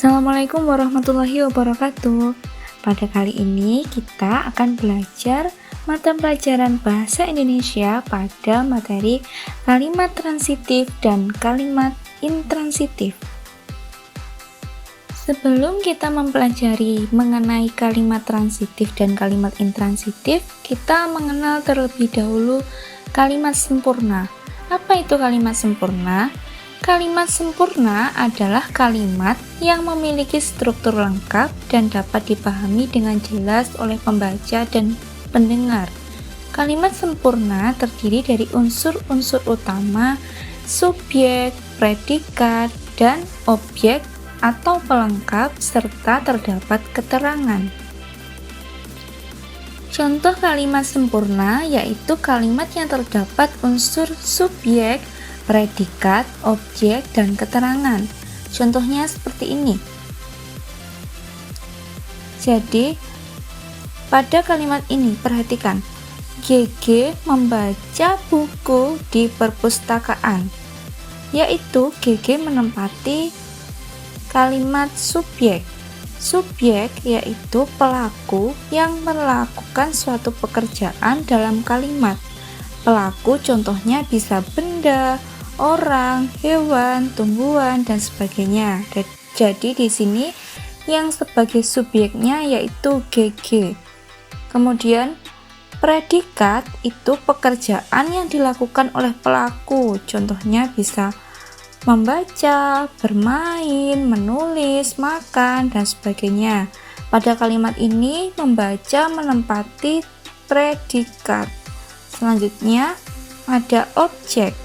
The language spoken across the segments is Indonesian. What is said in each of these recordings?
Assalamualaikum warahmatullahi wabarakatuh. Pada kali ini kita akan belajar mata pelajaran Bahasa Indonesia pada materi kalimat transitif dan kalimat intransitif. Sebelum kita mempelajari mengenai kalimat transitif dan kalimat intransitif, kita mengenal terlebih dahulu kalimat sempurna. Apa itu kalimat sempurna? Kalimat sempurna adalah kalimat yang memiliki struktur lengkap dan dapat dipahami dengan jelas oleh pembaca dan pendengar. Kalimat sempurna terdiri dari unsur-unsur utama, subjek, predikat, dan objek atau pelengkap serta terdapat keterangan. Contoh kalimat sempurna yaitu kalimat yang terdapat unsur subjek, predikat, objek, dan keterangan. Contohnya seperti ini. Jadi, pada kalimat ini perhatikan. GG membaca buku di perpustakaan. Yaitu GG menempati kalimat subjek. Subjek yaitu pelaku yang melakukan suatu pekerjaan dalam kalimat. Pelaku contohnya bisa benda, orang, hewan, tumbuhan, dan sebagainya. Jadi di sini yang sebagai subjeknya yaitu GG. Kemudian predikat itu pekerjaan yang dilakukan oleh pelaku. Contohnya bisa membaca, bermain, menulis, makan, dan sebagainya. Pada kalimat ini membaca menempati predikat. Selanjutnya ada objek.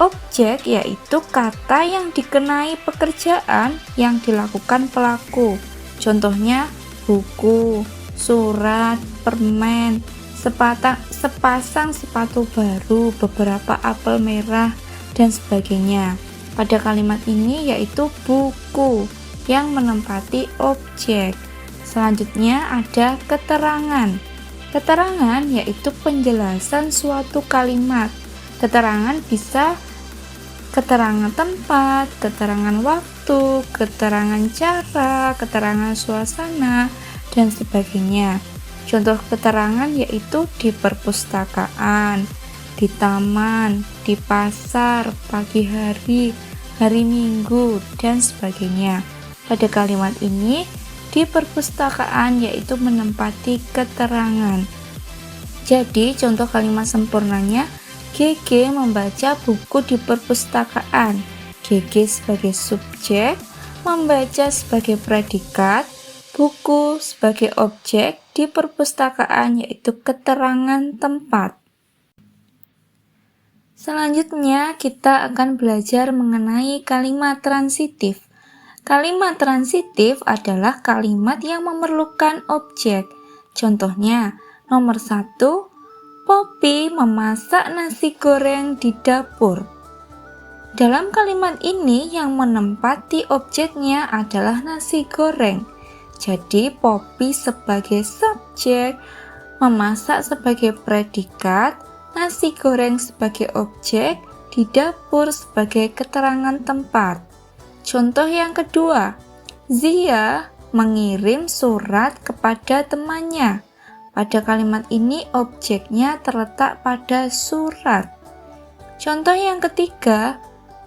Objek yaitu kata yang dikenai pekerjaan yang dilakukan pelaku. Contohnya buku, surat, permen, sepasang sepatu baru, beberapa apel merah, dan sebagainya. Pada kalimat ini yaitu buku yang menempati objek. Selanjutnya ada keterangan. Keterangan yaitu penjelasan suatu kalimat. Keterangan bisa keterangan tempat, keterangan waktu, keterangan cara, keterangan suasana, dan sebagainya. Contoh keterangan yaitu di perpustakaan, di taman, di pasar, pagi hari, hari Minggu, dan sebagainya. Pada kalimat ini, di perpustakaan yaitu menempati keterangan. Jadi, contoh kalimat sempurnanya, GG membaca buku di perpustakaan. GG sebagai subjek, membaca sebagai predikat, buku sebagai objek, di perpustakaan yaitu keterangan tempat. Selanjutnya kita akan belajar mengenai kalimat transitif. Kalimat transitif adalah kalimat yang memerlukan objek. Contohnya, nomor 1, Poppy memasak nasi goreng di dapur. Dalam kalimat ini yang menempati objeknya adalah nasi goreng. Jadi Poppy sebagai subjek, memasak sebagai predikat, nasi goreng sebagai objek, di dapur sebagai keterangan tempat. Contoh yang kedua, Zia mengirim surat kepada temannya. Pada kalimat ini objeknya terletak pada surat. Contoh yang ketiga,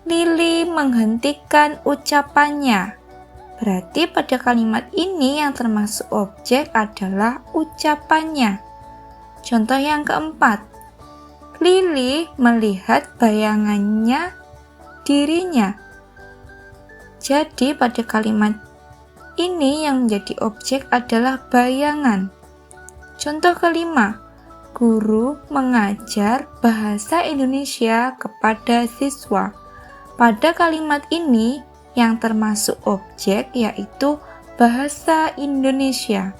Lily menghentikan ucapannya. Berarti pada kalimat ini yang termasuk objek adalah ucapannya. Contoh yang keempat, Lily melihat bayangannya dirinya. Jadi pada kalimat ini yang menjadi objek adalah bayangan. Contoh kelima, guru mengajar bahasa Indonesia kepada siswa. Pada kalimat ini yang termasuk objek yaitu bahasa Indonesia.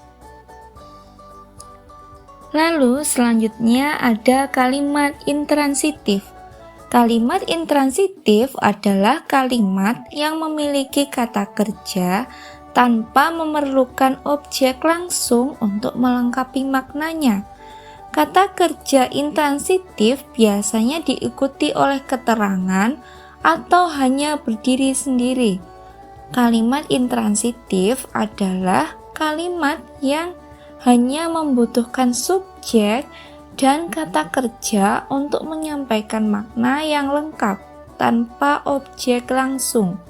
Lalu selanjutnya ada kalimat intransitif. Kalimat intransitif adalah kalimat yang memiliki kata kerja tanpa memerlukan objek langsung untuk melengkapi maknanya. Kata kerja intransitif biasanya diikuti oleh keterangan atau hanya berdiri sendiri. Kalimat intransitif adalah kalimat yang hanya membutuhkan subjek dan kata kerja untuk menyampaikan makna yang lengkap tanpa objek langsung.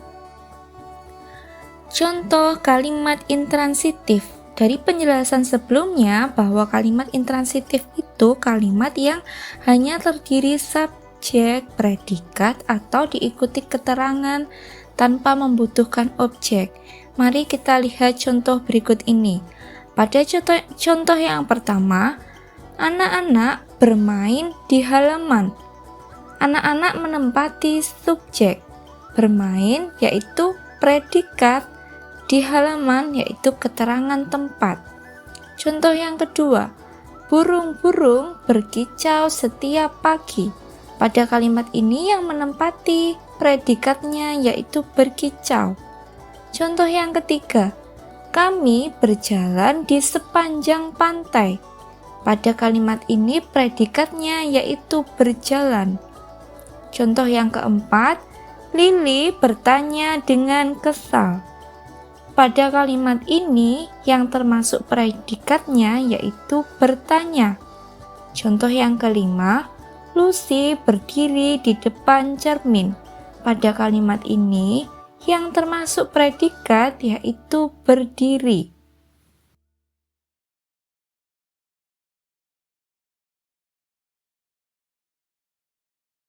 Contoh kalimat intransitif. Dari penjelasan sebelumnya bahwa kalimat intransitif itu kalimat yang hanya terdiri subjek, predikat, atau diikuti keterangan tanpa membutuhkan objek. Mari kita lihat contoh berikut ini. Pada contoh yang pertama, anak-anak bermain di halaman. Anak-anak menempati subjek. Bermain yaitu predikat, di halaman yaitu keterangan tempat. Contoh yang kedua, burung-burung berkicau setiap pagi. Pada kalimat ini yang menempati predikatnya yaitu berkicau. Contoh yang ketiga, kami berjalan di sepanjang pantai. Pada kalimat ini predikatnya yaitu berjalan. Contoh yang keempat, Lili bertanya dengan kesal. Pada kalimat ini yang termasuk predikatnya yaitu bertanya. Contoh yang kelima, Lucy berdiri di depan cermin. Pada kalimat ini yang termasuk predikat yaitu berdiri.